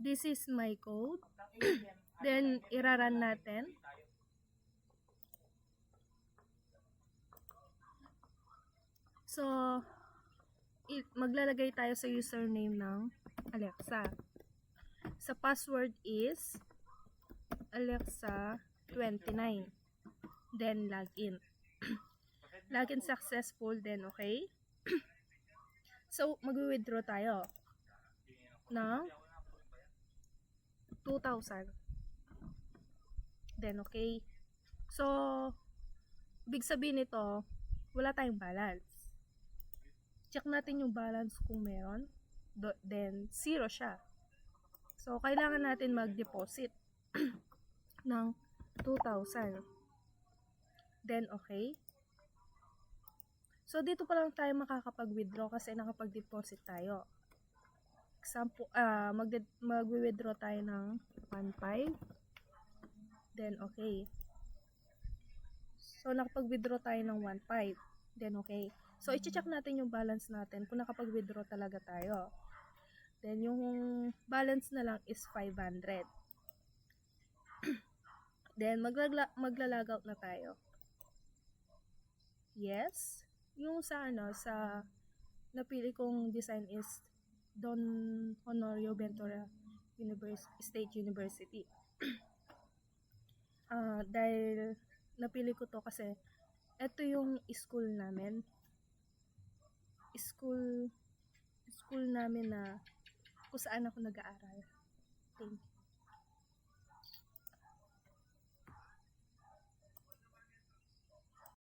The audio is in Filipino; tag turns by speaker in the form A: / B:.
A: This is my code. Then, iraran natin. So, maglalagay tayo sa username ng Alexa. Sa password is Alexa29. Then, login. Login successful, then okay. So, mag-withdraw tayo ng 2,000. Then, okay. So, big sabihin nito, wala tayong balance. Check natin yung balance kung meron. Then, 0 siya. So, kailangan natin mag-deposit ng 2,000. Then, okay. So, dito pa lang tayo makakapag-withdraw kasi nakapag-deposit tayo. Example, mag-withdraw tayo ng 1,500. Then, okay. So, nakapag-withdraw tayo ng 1,500. Then, okay. So, i-check natin yung balance natin kung nakapag-withdraw talaga tayo. Then, yung balance na lang is 500. Then, magla-logout na tayo. Yes. Yung sa napili kong design is Don Honorio Ventura State University. Dahil napili ko to kasi ito yung school namin. School namin na kung saan ako nag-aaral. Thank you.